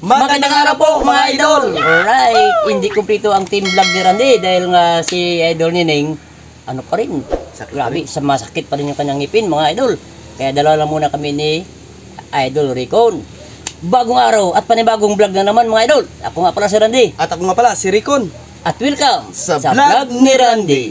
Magandang araw po mga idol. Alright, hindi kumpleto ang team vlog ni Randy dahil nga si Idol Nining ano pa rin, grabe, masakit pa rin yung kanyang ngipin mga idol. Kaya dalawa lang muna kami ni Idol Ricon. Bagong araw at panibagong vlog na naman mga idol. Ako nga pala si Randy. At ako nga pala si Ricon. At welcome sa vlog ni Randy.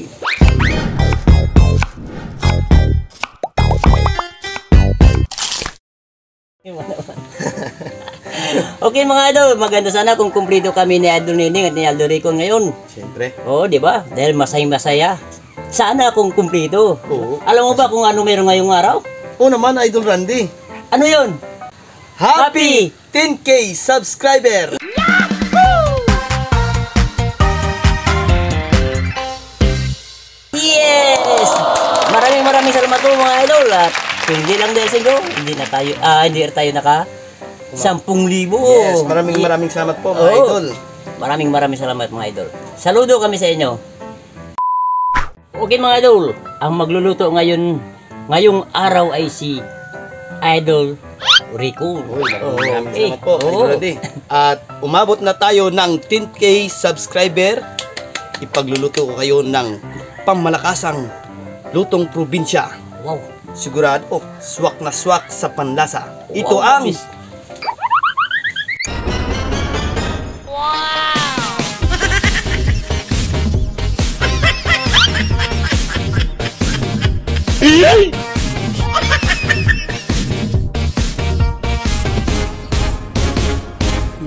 Okay mga idol, maganda sana kung kumpleto kami ni Idol Nining at ni Idol Ricon ngayon. Siyempre. Oo, di ba? Dahil masaya. Sana kung kumpleto. Oo. Alam mo ba kung ano meron ngayong araw? Oo naman, Idol Randy. Ano yun? Happy 10K subscriber! Yes! Maraming salamat po mga idol. At hindi lang dahil sa hindi tayo naka 10,000. Yes, maraming salamat po mga idol. Maraming salamat mga idol. Saludo kami sa inyo. Okay mga idol, ang magluluto ngayong araw ay si Idol Ricon. Maraming salamat po Idol Randy. At umabot na tayo ng 10K subscriber. Ipagluluto ko kayo ng pangmalakasang lutong probinsya. Wow. Sigurado, swak na swak sa panlasa. Ito Wow, ang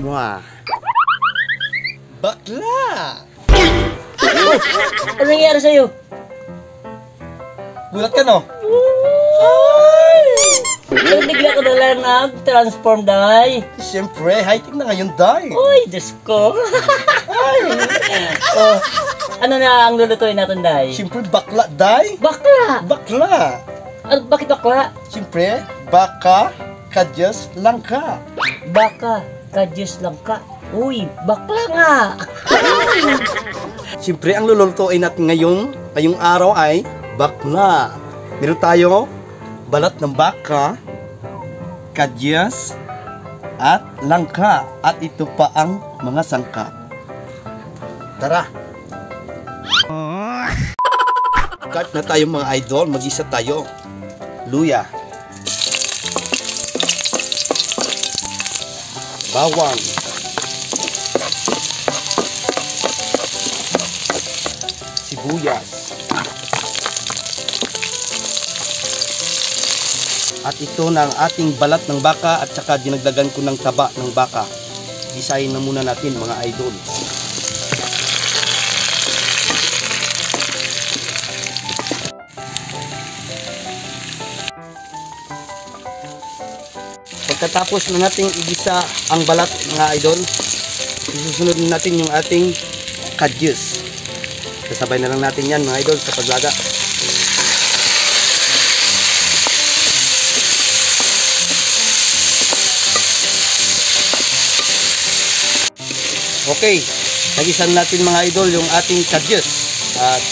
Wah. Bakla! Ano nangyari sa'yo? Gulat ka no? Bigla ko na lang nag-transform, Day. Siyempre, high-tech na ngayon, Day. Uy, Diyos ko. Ano na ang lulutuin natin, Day? Siyempre, bakla, Day. Bakla! Bakla. Bakit bakla? Siyempre, baka, kadyas, langka. Baka, kadyos lang ka. Uy, bakla nga. Siyempre, ang lulutuin natin ngayong araw ay bakla. Meron tayo balat ng baka, kadyas, at langka. At ito pa ang mga sangkap. Tara! Cut na tayo mga idol, mag-isa tayo. Luya. Bawang. Sibuyas. At ito na ang ating balat ng baka at saka dinagdagan ko ng taba ng baka. Gisahin na muna natin mga idol. Pagkatapos na nating igisa ang balat mga idol, isusunod natin yung ating kadyus. Kasabay na lang natin yan mga idol sa paglaga. Okay, nagisan natin mga idol yung ating kadyus at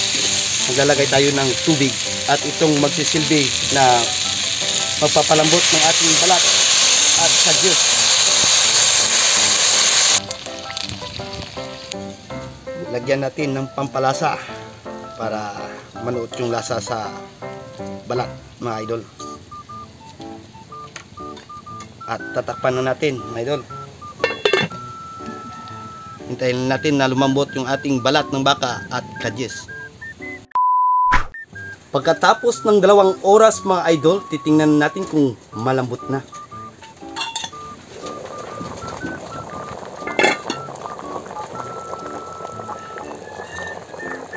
maglalagay tayo ng tubig at itong magsisilbi na magpapalambot ng ating balat at kadyus. Lagyan natin ng pampalasa para manuot yung lasa sa balat, mga idol. At tatakpan na natin, mga idol. Hintayin natin na lumambot yung ating balat ng baka at kadyes. Pagkatapos ng 2 oras, mga idol, titingnan natin kung malambot na.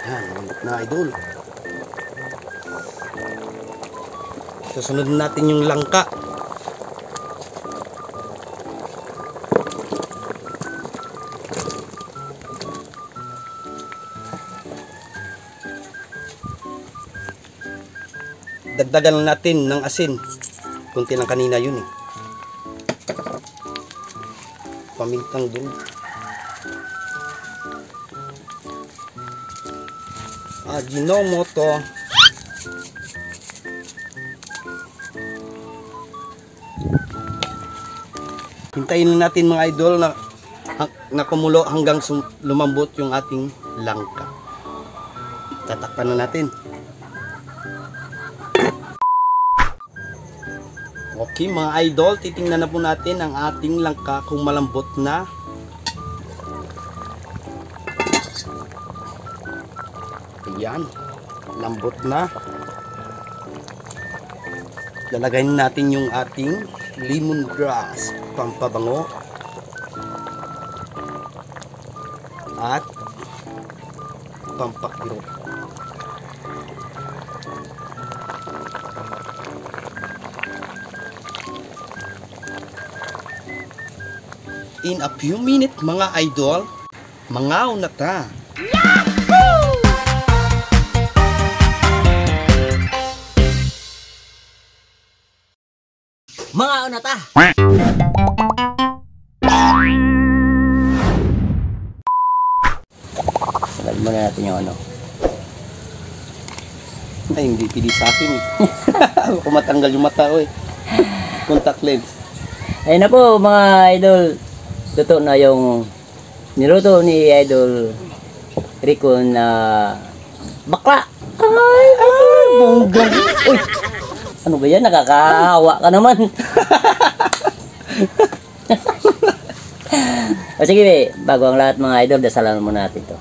Yan, malambot na, idol. Susunod natin yung langka. Dagdagan natin ng asin. Kunti lang kanina yun eh. Pamintang din. Ajinomoto. Hintayin lang natin, mga idol, na kumulo hanggang lumambot yung ating langka. Tatakpan na natin. Okay, mga idol, titingnan na po natin ang ating langka kung malambot na. Ayan, lambot na. Lalagayin natin yung ating lemongrass, pampabango. At pampakiro. In a few minutes, mga idol, mangaw na ta. Mga una ta. Sagal muna natin yung ano. Ay, hindi pili sa akin eh. Kung matanggal yung mata ko eh. Contact lens. Ayun na po mga idol. Luto na yung niluto ni Idol Rico na bakla. Ay, Bongga. uy, ano ba yan? Nakakahawa ka naman. O sige, be, bago ang lahat mga idol, dasalan muna natin to.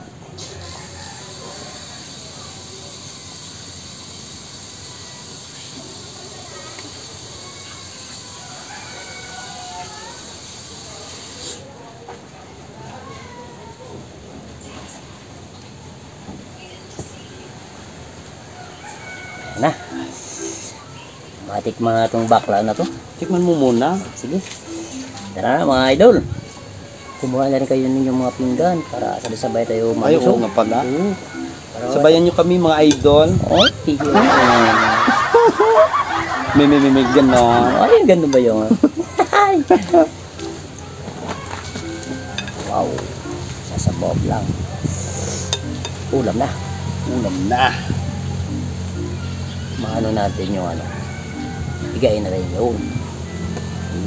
Na. Matikman na itong bakla na to. Tikman mo muna. Sige. Tara na mga idol. Kumuha na rin kayo ninyong mga pinggan para sabay tayo Ay, oo malusog. nga pala. Oo. Sabayan nyo kami, mga idol. Oh, tigil. May ganon. Ay, ganda ba yung? Wow. Sasabaw lang. Ulam na. Ulam na. Maano natin yung ano. Igayin na rin yun.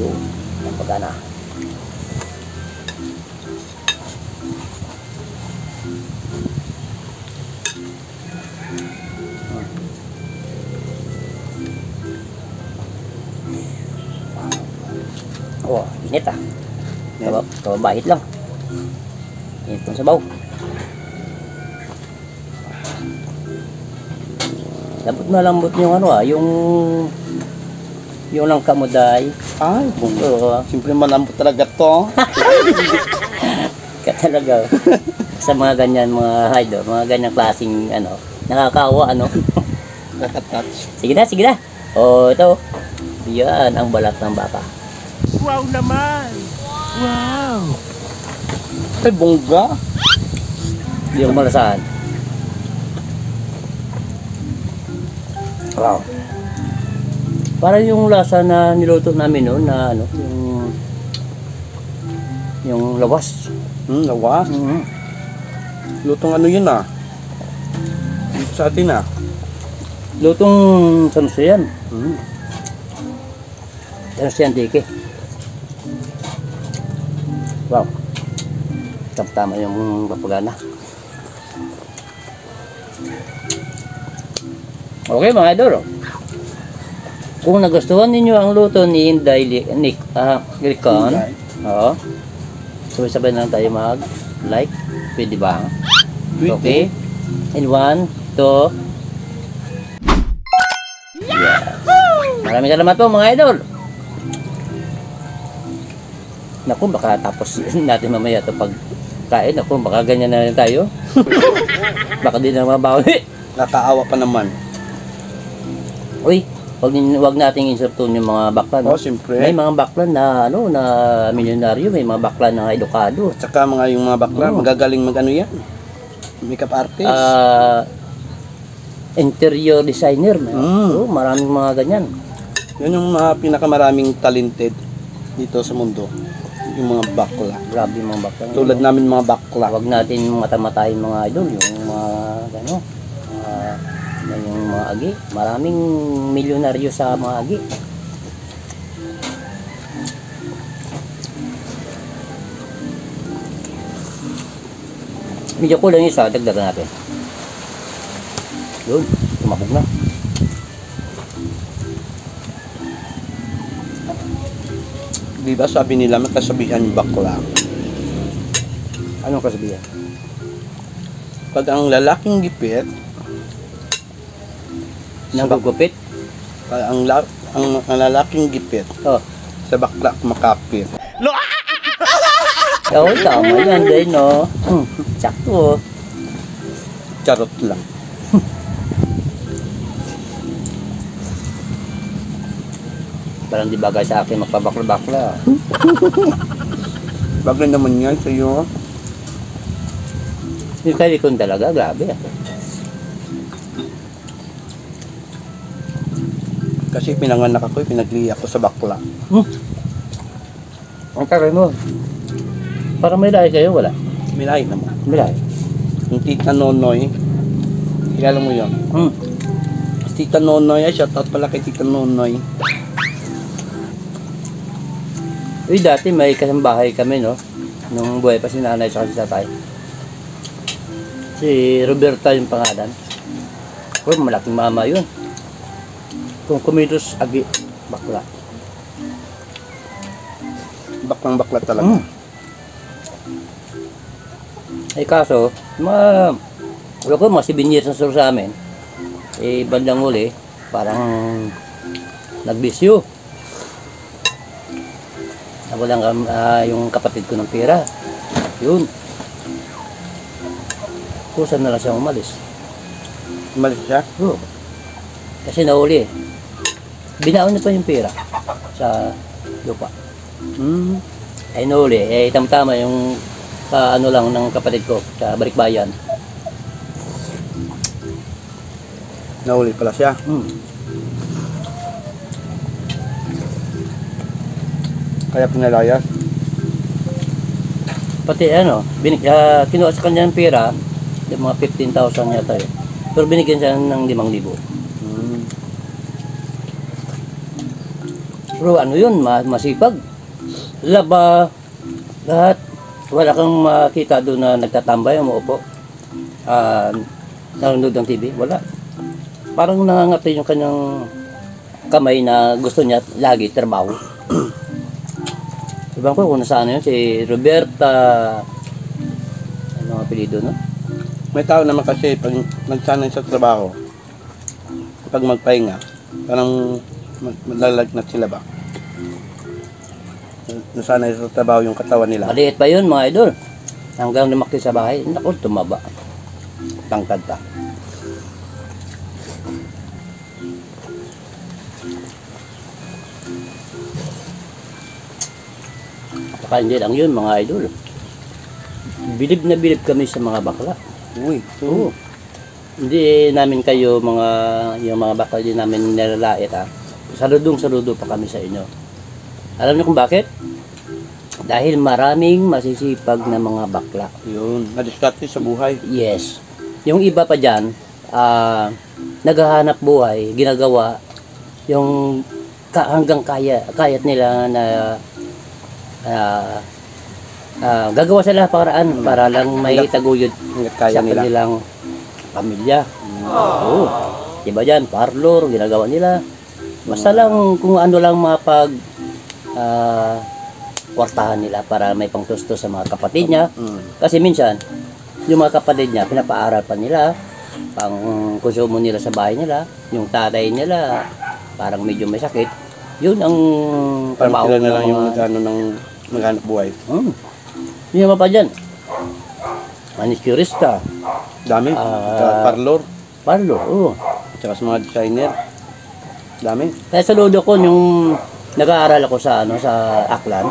Yun. Ang pagana. Oh, init ah. Kababait lang. Init ng sabaw. Lambot yung ano ah, yung langka mo day. Ay, bongga. Oo. Siyempre malambot talaga to. Ka talaga. Sa mga ganyan mga idol, mga ganyang klaseng ano, nakakawa ano. Nakatouch. Sige na. Oh, ito. Yan ang balat ng baka. Wow naman! Wow! Ay, bongga. Yung malasahan. Wow. Para yung lasa na niluto namin noon na ano, yung lawas. Lawas. Lutong ano yun ah? Dito sa atin ah. Lutong sanusiyan. Sanusiyan tiki. Wow. Tama yung papagana. Okay mga idol. Kung nagustuhan ninyo ang luto ni Inday Ricon, oo. Sabay-sabay na lang tayo mag-like. Pwede ba? Okay. In 1, 2. Yes. Maraming salamat po mga idol. Naku, baka tapos natin mamaya ito pagkain. Naku, baka ganyan na rin tayo. Baka di na mabawi. Nakaawa pa naman. Uy, wag nating insertun yung mga bakla, no? Oh, siyempre. May mga bakla na na milyonaryo, may mga bakla na edukado. At saka yung mga bakla, magagaling mag-ano yan. Makeup artist. Interior designer. Oh, maraming mga ganyan. Yan yung mga pinakamaraming talented dito sa mundo. Yung mga bakla. Grabe yung mga bakla. Tulad namin mga bakla. Wag natin matamatayin mga idol, yung mga yung mga agi. Maraming milyonaryo sa mga agi. Medyo kulang isa, dagdagan natin. Yun, tumabog na. Di ba sabi nila may kasabihan yung bakla? Anong kasabihan? Pag ang lalaking gipit, Nagugupit? pag ang lalaking gipit, Oh. sa bakla makapit. Oo, tama yan din, no? Sakto, oh. Charot lang. Parang di bagay sa akin magpabakla-bakla. Bagay naman yan sa'yo. Yung kalikon talaga, grabe ah. Kasi pinanganak ako, pinaglihi ako sa bakla. Ang tagal mo. Parang may lahi kayo, wala? May lahi naman. May lahi. Yung tita Nonoy, kilala mo yun? Si Tita Nonoy, shoutout pala kay Tita Nonoy. Uy, dati may kasambahay kami, no? Nung buhay pa si nanay sa si tatay. Si Roberta yung pangalan. Uy, malaking mama yun. Kung kumilos agi, bakla. Baklang bakla talaga. Eh kaso, wala ko, mga 7 years na suro sa amin. Eh, bandang uli, parang nagbisyo. Nawalan yung kapatid ko ng pera. Yun. Kusa na lang siya umalis. Umalis siya? Oo. Kasi nauli eh. Binaon niya pa yung pera sa lupa. Ay nauli. Eh, tama-tama yung ano lang ng kapatid ko sa Balikbayan. Nauli pala siya. Kaya pinalayas. Pati ano, kinuha sa kanya ng pera, yung mga 15,000 yata yun. Pero binigyan siya ng 5,000. Pero ano yun, masipag. Laba, lahat. Wala kang makita doon na nagtatambay, umuupo. Nanonood ng TV, wala. Parang nangangati yung kanyang kamay na gusto niya lagi trabaho. Ibang ko kung nasaan yun, si Roberta, ano ang apelido, no? May tao naman kasi pag nagsanay sa trabaho, pag magpahinga, parang malalagnat sila ba? Nasanay sa trabaho yung katawan nila. Maliit pa yun mga idol. Hanggang lumaki sa bahay, naku, tumaba. Tangkad pa. Saka hindi lang yun mga idol. Bilib na bilib kami sa mga bakla. Uy, Oo. Hindi namin kayo yung mga bakla din namin nilalait ha. Saludong-saludo pa kami sa inyo. Alam niyo kung bakit? Dahil maraming masisipag na mga bakla. yun. Nadiskarte sa buhay. Yes. Yung iba pa dyan, naghahanap buhay, ginagawa, yung hanggang kayat nila na gagawa sila paraan para lang may taguyod Hanggat kaya sa nila. kanilang pamilya. Oo. iba dyan, parlor, ginagawa nila. Basta lang kung ano lang mapag kwartahan nila para may pangtusto sa mga kapatid niya. Kasi minsan, yung mga kapatid niya, pinapaaral pa nila, pang konsumo nila sa bahay nila, yung tatay nila, parang medyo may sakit. Yun ang Parang sila na lang ng yung mga- maghanap buhay. Yung iba pa dyan. Manicurista, Dami. Parlor. parlor, oo. At saka sa mga designer. Dami. Kaya saludo ko yung nag-aaral ako sa sa Aklan.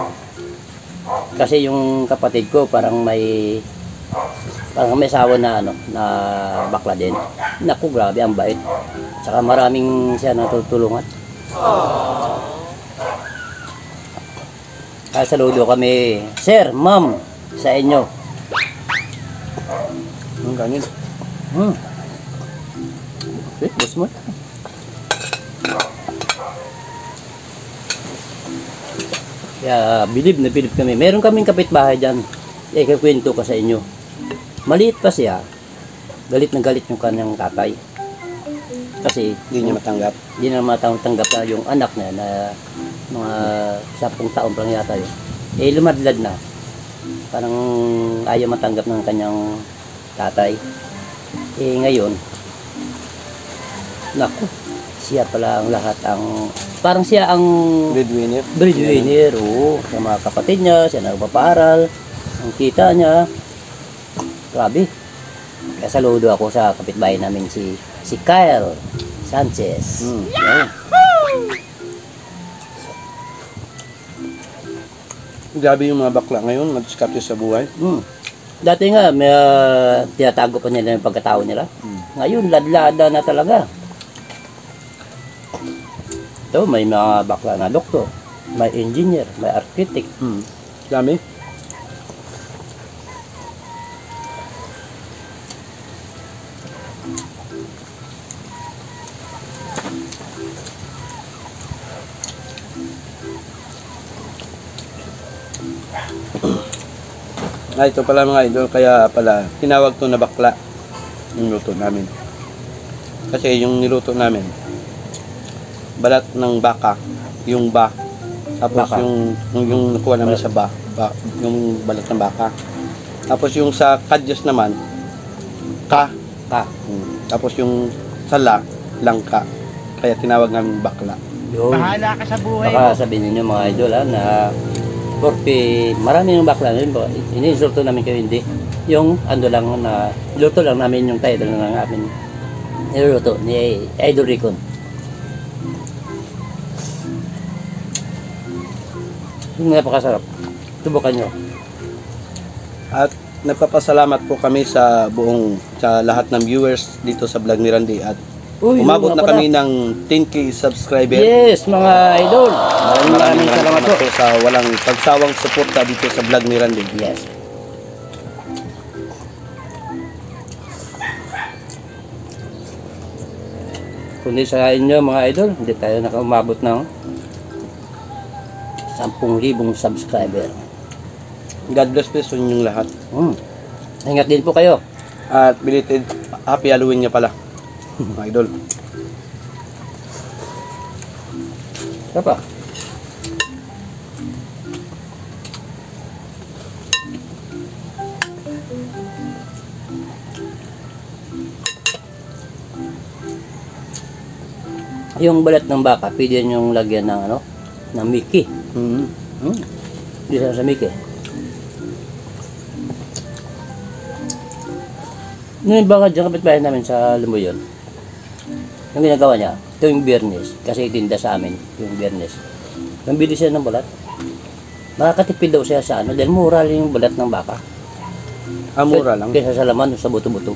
Kasi yung kapatid ko parang may asawa na na bakla din. Naku, grabe ang bait. Tsaka maraming siya natutulungan. Kaya saludo kami, sir, ma'am, sa inyo. Ang ganyan. Sweet, boss mo. Kaya bilib na bilib kami. Meron kaming kapitbahay dyan. Ikakwento ko sa inyo. Maliit pa siya. Galit na galit yung kanyang tatay. Kasi Hindi niya matanggap. hindi na matanggap na yung anak niya na mga 10 taon pa lang yata yun. Eh lumadlad na. Parang ayaw matanggap ng kanyang tatay. Eh ngayon, naku, siya pala ang lahat ang, parang siya ang Breadwinner. breadwinner, oo, sa mga kapatid niya, siya nagpaparal, ang kita niya, grabe. Kaya saludo ako sa kapitbahay namin si Kyle Sanchez. Yan. Grabe yung mga bakla ngayon, madiskarte sa buhay. Dati nga, may tinatago pa nila yung pagkatao nila. Ngayon, ladlada na talaga. Ito, may mga bakla na doktor, may engineer, may architect. Dami. Ito pala mga idol, kaya pala tinawag to na bakla yung luto namin. Kasi yung niluto namin, balat ng baka, yung tapos Baka. yung nakuha namin sa yung balat ng baka. Tapos yung sa kadyas naman, ka. Tapos yung sala, langka. Kaya tinawag namin bakla. Yun. Bahala ka sa buhay mo. Baka sabihin ninyo mga idol na porque marami yung bakla nun, iniinsulto namin kayo, hindi. Yung ando lang na, luto lang namin yung title ng amin. Niluto ni Idol Ricon. Yung napakasarap. Subukan nyo. At nagpapasalamat po kami sa lahat ng viewers dito sa vlog ni Randy. At Uy, umabot yung na mga kami ng 10k subscriber. Yes, mga idol. Maraming salamat po. po sa walang pagsawang suporta dito sa vlog ni Randy. Yes. Kundi sa inyo mga idol, hindi tayo nakaumabot ng 10,000 subscriber. God bless po sa inyong lahat. Ingat din po kayo. At belated happy Halloween niya pala. Mga idol. Apa? Yung balat ng baka, pwede yung lagyan ng ng Mickey. Isa sa Mickey. Nung baka dyan kapitbahay namin sa Lumboyon, yung ginagawa niya, ito yung biyernes, kasi itinda sa amin, yung biyernes. Nang bili siya ng balat, makakatipid daw siya sa dahil mura lang yung balat ng baka. Mura lang. Kaysa sa laman, sa buto-buto.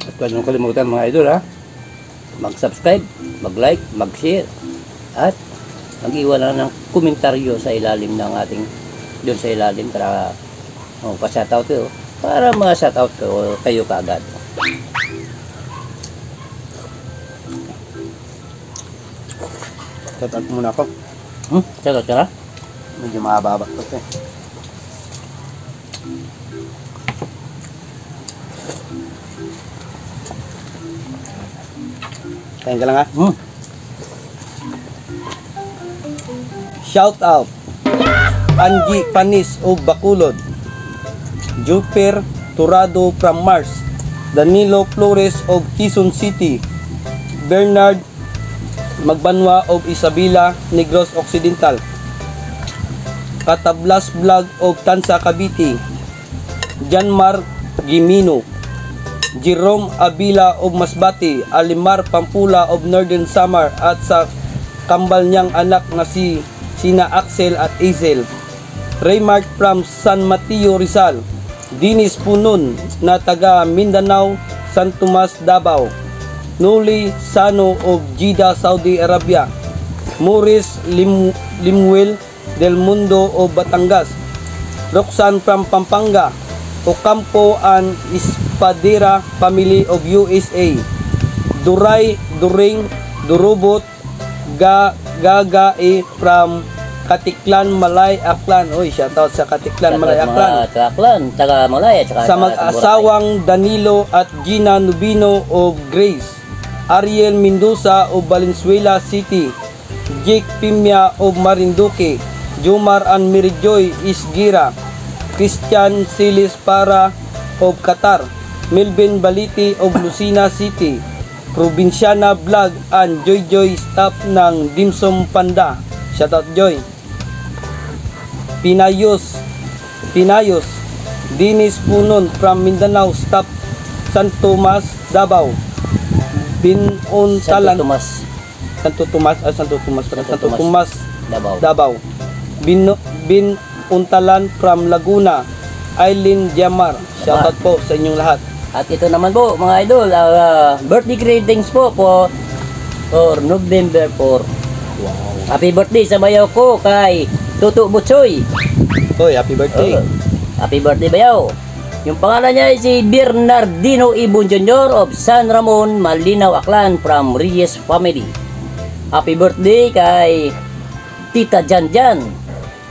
At huwag niyong kalimutan mga idol mag-subscribe, mag-like, mag-share, at mag-iwan na ng komentaryo sa ilalim ng ating doon sa ilalim para pa-shoutout ko para ma-shoutout ko kayo kaagad. Tatat muna ako. Tsaka. Medyo mahaba-haba to eh. Kain ka lang ha. Shout out Angie Panis of Bacolod, Juper Turado from Mars, Danilo Flores of Quezon City, Bernard Magbanwa of Isabela, Negros Occidental, Katablas Vlog of Tansa Cavite, Janmar Gimino, Jerome Abila of Masbate, Alimar Pampula of Northern Samar, at sa kambal niyang anak na si Sina Axel at Azel, Raymart from San Mateo Rizal, Dinis Punon na taga Mindanao, San Tomas, Davao, Nuli Sano of Jeddah, Saudi Arabia, Morris Limuel del Mundo of Batangas, Roxanne from Pampanga, Ocampo and Espadera family of USA, Duray During Durubot Gagae from Katiklan, Malay, Aklan. Oy, shoutout sa Katiklan, Malay, Aklan. Taga Malay, tsaka Sa mag-asawang Danilo at Gina Nubino of Grace, Ariel Mendoza of Valenzuela City, Jake Pimia of Marinduque, Jomar and Mirijoy Isgira, Christian Silis Para of Qatar, Melvin Baliti of Lucena City, Provinciana Vlog and Joy staff ng Dimsum Panda. Shoutout Joy. Pinayos, Dinis Punon from Mindanao staff, San Tomas, Davao, Binuntalan, Santo Tomas, Davao, Binuntalan from Laguna, Eileen Jamar. Shoutout po sa inyong lahat. At ito naman po mga idol, birthday greetings po for November 4. Wow. Happy birthday sa bayaw ko kay Tutu Butsoy. Hoy, happy birthday. Happy birthday bayaw. Yung pangalan niya ay si Bernardino Ibon Jr. of San Ramon, Malinaw, Aklan from Reyes family. Happy birthday kay Tita Janjan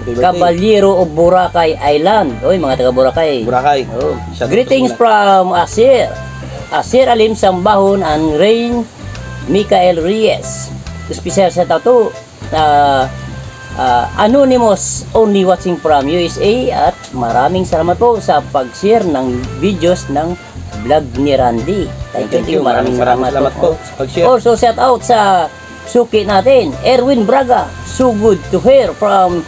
Caballero of Boracay Island. Oy, mga taga Boracay. Oh. Greetings from Asir Alim Sambahon and Rain Michael Reyes. Special sa tato Anonymous only watching from USA, at maraming salamat po sa pag-share ng videos ng vlog ni Randy. Thank you. Maraming salamat po sa pag-share. Also shout out sa suki natin, Erwin Braga. So good to hear from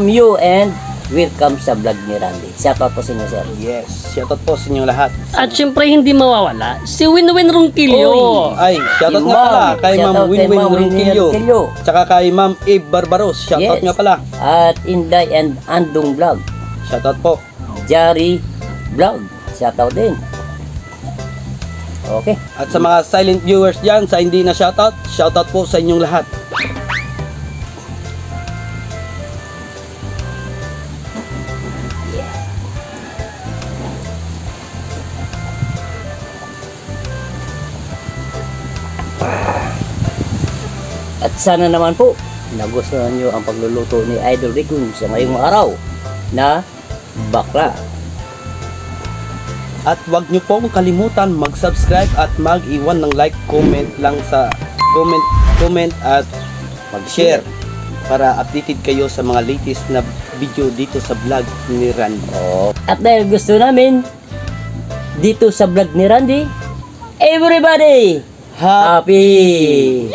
you and welcome sa vlog ni Randy. Shout out po sa inyo, sir. Yes, shoutout po sa inyong lahat. At syempre hindi mawawala si Winwin Ronquillo. Ay, shoutout nga pala kay Ma'am Winwin Ronquillo. Tsaka kay Ma'am Eve Barbaros. Shoutout nga pala. At Inday and Andong Vlog. Shoutout po. Jari Vlog. Shoutout din. Okay. At sa mga silent viewers dyan, sa hindi na shoutout, shoutout po sa inyong lahat. At sana naman po nagustuhan nyo ang pagluluto ni Idol Rickon sa ngayong araw na bakla. At huwag nyo pong kalimutan mag-subscribe at mag-iwan ng like, comment lang sa comment at mag-share para updated kayo sa mga latest na video dito sa vlog ni Randy. At dahil gusto namin dito sa vlog ni Randy, everybody happy!